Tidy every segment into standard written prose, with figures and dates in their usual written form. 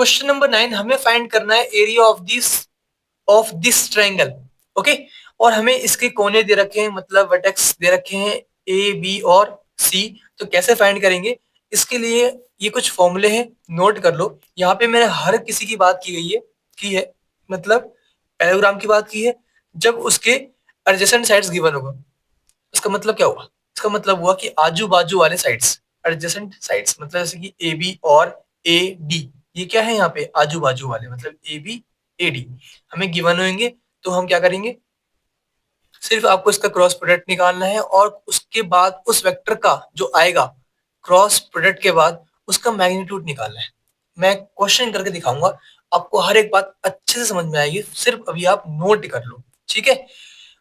Question number 9 हमें find करना है area of this triangle. Okay, और हमें इसके कोने दे रखे हैं, मतलब वर्टेक्स दे रखे हैं ए बी और सी। तो कैसे फाइंड करेंगे इसके लिए ये कुछ फॉर्मूले हैं, नोट कर लो। यहाँ पे मैंने हर किसी की बात की है, मतलब पैराग्राम की बात की है जब उसके एडजेसेंट साइड्स गिवन होगा। इसका मतलब क्या हुआ? इसका मतलब हुआ कि आजू बाजू वाले साइड्स, एडजेसेंट साइड्स, मतलब जैसे कि ए बी और ए डी, ये क्या है यहाँ पे आजू बाजू वाले, मतलब ए बी ए डी हमें गिवन होंगे। तो हम क्या करेंगे, सिर्फ आपको इसका क्रॉस प्रोडक्ट निकालना है और उसके बाद उस वेक्टर का जो आएगा क्रॉस प्रोडक्ट के बाद उसका मैग्नीट्यूड निकालना है। मैं क्वेश्चन करके दिखाऊंगा, आपको हर एक बात अच्छे से समझ में आएगी, सिर्फ अभी आप नोट कर लो, ठीक है।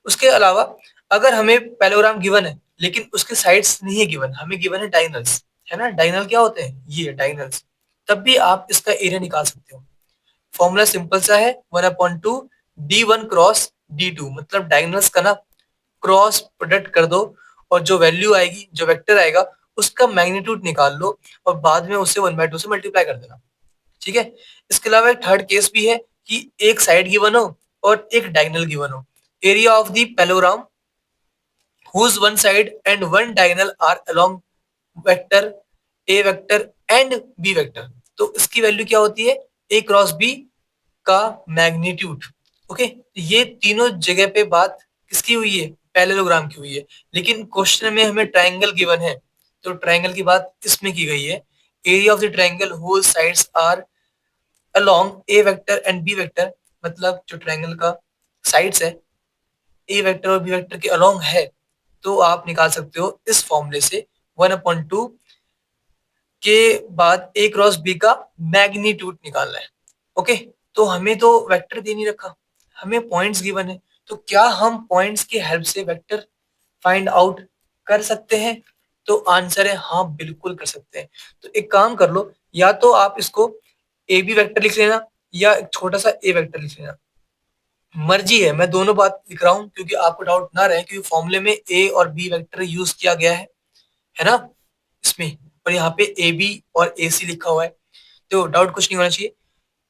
उसके अलावा अगर हमें पैरेललोग्राम गिवन है लेकिन उसके साइड्स नहीं है गिवन, हमें गिवन है डायगोनल्स, है ना। डायगोनल क्या होते हैं? ये डायगोनल्स, तब भी आप इसका एरिया निकाल सकते हो। फॉर्मूला सिंपल सा है, 1/2 D1 क्रॉस D2, मतलब डायगोनल्स का ना क्रॉस प्रोडक्ट कर दो और जो वैल्यू आएगी, जो वेक्टर आएगा, उसका मैग्नीट्यूड निकाल लो और बाद में उसे 1/2 से मल्टीप्लाई कर देना, ठीक है। इसके अलावा एक थर्ड केस भी है कि एक साइड गिवन हो और एक डायगोनल गिवन हो। Area of the parallelogram whose one side and one diagonal are along vector A vector and B vector. तो इसकी वैल्यू क्या होती है? ए क्रॉस बी का मैग्नीट्यूड। ओके, ये तीनों जगह पे बात किसकी हुई है? पैरेललोग्राम की हुई है। लेकिन क्वेश्चन में हमें ट्रायंगल गिवन है, तो ट्रायंगल की बात इसमें की गई है। Area of the triangle whose sides are along A vector and B vector, मतलब जो ट्रायंगल का साइड्स है ए वेक्टर और बी वेक्टर के अलोंग है, तो आप निकाल सकते हो इस फॉर्मूले से 1/2 के बाद ए क्रॉस बी का मैग्नीट्यूड निकालना है। ओके, तो हमें तो वेक्टर दे नहीं रखा, हमें पॉइंट्स गिवन है, तो क्या हम पॉइंट्स की हेल्प से वेक्टर फाइंड आउट कर सकते हैं? तो आंसर है हाँ, बिल्कुल कर सकते हैं। तो एक काम कर लो, या तो आप इसको ए बी वेक्टर लिख लेना या एक छोटा सा ए वेक्टर लिख लेना, मर्जी है। मैं दोनों बात लिख रहा हूँ क्योंकि आपको डाउट ना रहे, क्योंकि फॉर्मूले में ए और बी वेक्टर यूज किया गया है ना इसमें, और यहाँ पे ए बी और ए सी लिखा हुआ है, तो डाउट कुछ नहीं होना चाहिए।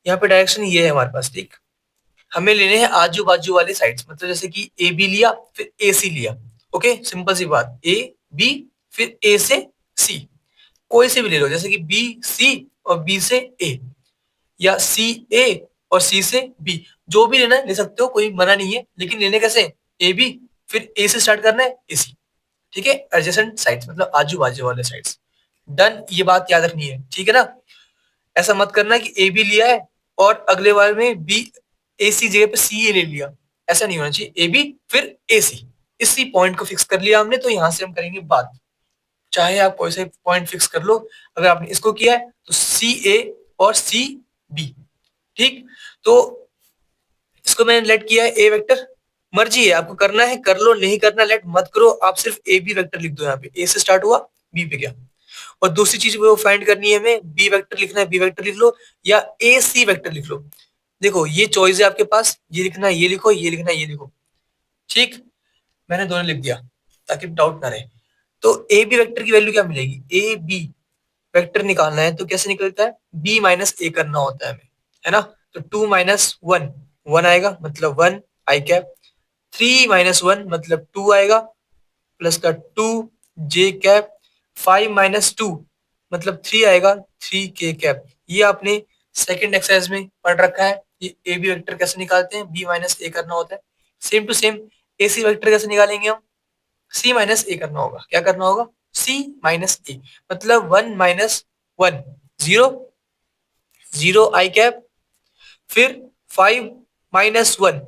यहाँ पे डायरेक्शन ये है हमारे पास, ठीक। हमें लेने हैं आजू बाजू वाले साइड्स, मतलब जैसे कि ए बी लिया फिर ए सी लिया। ओके, सिंपल सी बात, ए बी फिर ए से सी, कोई से भी ले लो, जैसे कि बी सी और बी से ए, या सी ए और सी से बी, जो भी लेना है ले सकते हो, कोई मना नहीं है। लेकिन लेने कैसे? ए बी फिर ए से स्टार्ट करना है, ए सी, ठीक है। एडजेसेंट साइड्स मतलब आजू बाजू वाले साइड्स। डन, ये बात याद रखनी है, ठीक है ना। ऐसा मत करना कि ए बी लिया है और अगले बार में बी ए सी जगह पे सी ए ले लिया, ऐसा नहीं होना चाहिए। ए बी फिर ए सी, इसी पॉइंट को फिक्स कर लिया हमने, तो यहां से हम करेंगे बात। चाहे आप कोई से पॉइंट फिक्स कर लो, अगर आपने इसको किया है तो सी ए और सी बी, ठीक। तो इसको मैंने लेट किया है ए वेक्टर, मर्जी है आपको, करना है कर लो, नहीं करना लेट मत करो, आप सिर्फ ए बी वेक्टर लिख दो। यहाँ पे ए से स्टार्ट हुआ, बी पे गया। और दूसरी चीज वो फाइंड करनी है हमें, बी वेक्टर लिखना है, बी वेक्टर लिख लो या ए सी वेक्टर लिख लो। देखो ये चॉइस है आपके पास, ये लिखना है ये लिखो, ये लिखना है ये लिखो, ठीक। मैंने दोनों लिख दिया ताकि डाउट ना रहे। तो ए बी वेक्टर की वैल्यू क्या मिलेगी? ए बी वेक्टर निकालना है तो कैसे निकलता है? बी माइनस ए करना होता है हमें, है ना। तो 2 - 1 1 आएगा, मतलब 1 आई कैप। 3 - 1 मतलब 2 आएगा, प्लस का 2 जे कैप। 5 - 2 मतलब 3 आएगा, 3 के कैप। ये आपने सेकंड एक्सरसाइज में पढ़ रखा है, ये ए बी वेक्टर कैसे निकालते हैं, बी माइनस ए करना होता है। Same to same A C vector कैसे निकालेंगे हम? सी माइनस ए करना होगा। क्या करना होगा? सी माइनस ए, मतलब 1 - 1 0, 0 आई कैप। फिर 5 - 1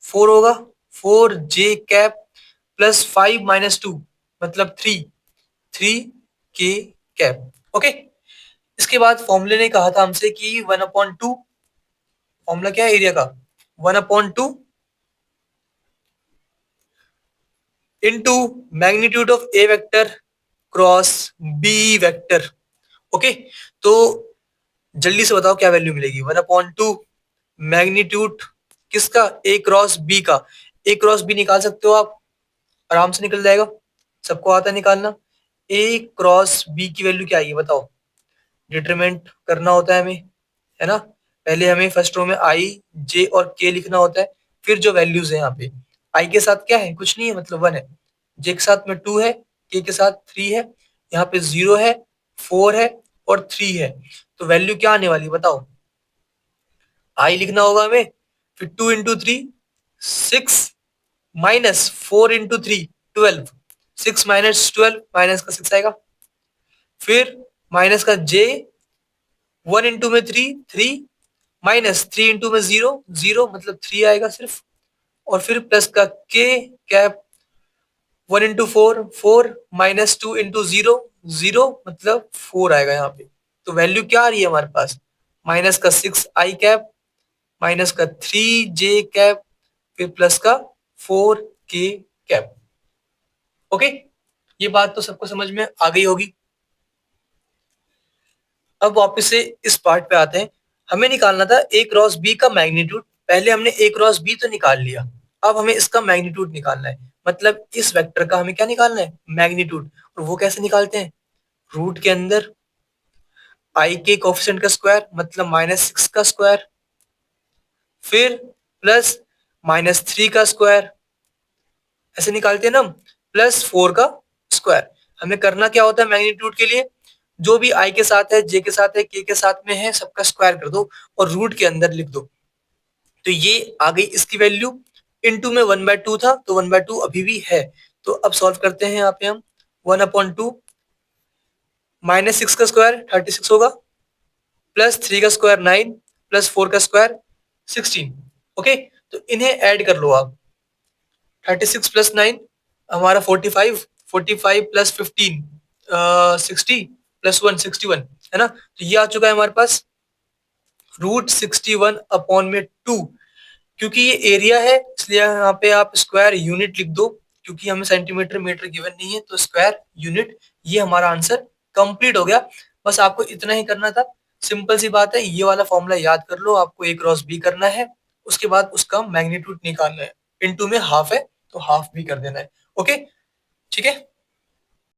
4 होगा, 4 जे कैप, प्लस 5 - 2 मतलब 3, 3 के कैप। ओके, इसके बाद फॉर्मूले ने कहा था हमसे कि 1/2, फॉर्मूला क्या है एरिया का? 1/2 into magnitude of A vector cross B vector. Okay, तो जल्दी से बताओ क्या वैल्यू मिलेगी? 1/2 मैग्नीट्यूड किसका? ए क्रॉस बी का। ए क्रॉस बी निकाल सकते हो आप, आराम से निकल जाएगा, सबको आता है निकालना। ए क्रॉस बी की वैल्यू क्या आएगी बताओ? डिटरमिनेंट करना होता है हमें, है ना। पहले हमें फर्स्ट रो में आई, जे और के लिखना होता है, फिर जो वैल्यूज है यहाँ पे, आई के साथ क्या है, कुछ नहीं है, मतलब 1 है, जे के साथ में 2 है, के के साथ 3 है, यहाँ पे 0 है, 4 है और 3 है। तो वैल्यू क्या आने वाली बताओ, आई लिखना होगा हमें, फिर 2 into 3 6 minus 4 into 3 12, 6 minus 12 minus का 6 आएगा, फिर माइनस का जे, 1 इंटू में 3 3 माइनस 3 इंटू में 0 0 मतलब 3 आएगा सिर्फ, और फिर प्लस का के कैप, 1 इंटू 4 4 माइनस 2 इंटू 0 0 मतलब 4 आएगा यहाँ पे। तो वैल्यू क्या आ रही है हमारे पास, माइनस का 6 आई कैप, माइनस का 3 जे कैप, फिर प्लस का 4 के कैप। ओके, ये बात तो सबको समझ में आ गई होगी। अब वापस से इस पार्ट पे आते हैं, हमें निकालना था ए क्रॉस बी का मैग्नीट्यूड। पहले हमने ए क्रॉस बी तो निकाल लिया, अब हमें इसका मैग्नीट्यूड निकालना है, मतलब इस वेक्टर का हमें क्या निकालना है, मैग्नीट्यूड। और वो कैसे निकालते हैं, रूट के अंदर आई के कोफिशिएंट का स्क्वायर मतलब -6 का स्क्वायर, फिर प्लस -3 का स्क्वायर, ऐसे निकालते हैं ना हम, प्लस 4 का स्क्वायर। हमें करना क्या होता है मैग्नीट्यूड के लिए, जो भी आई के साथ है, जे के साथ है, के साथ में है, सबका स्क्वायर कर दो और रूट के अंदर लिख दो। तो ये आ गई इसकी वैल्यू, इनटू में 1/2 था तो 1/2 अभी भी है। तो अब सॉल्व करते हैं यहाँ पे हम, 1/2 -6 का स्क्वायर 36 होगा, प्लस 3 का स्क्वायर 9, प्लस 4 का स्क्वायर 16। ओके, तो इन्हें ऐड कर लो आप, 36 प्लस 9 हमारा 45, 45 प्लस 15 60 प्लस 1 61, है ना। तो ये आ चुका है हमारे पास √61/2। क्योंकि ये एरिया है इसलिए यहाँ पे आप स्क्वायर यूनिट लिख दो, क्योंकि हमें सेंटीमीटर मीटर गिवन नहीं है, तो स्क्वायर यूनिट। ये हमारा आंसर कंप्लीट हो गया। बस आपको इतना ही करना था, सिंपल सी बात है, ये वाला फॉर्मूला याद कर लो, आपको ए क्रॉस बी करना है, उसके बाद उसका मैग्नीट्यूड निकालना है, इनटू में हाफ है तो हाफ भी कर देना है। ओके, ठीक है।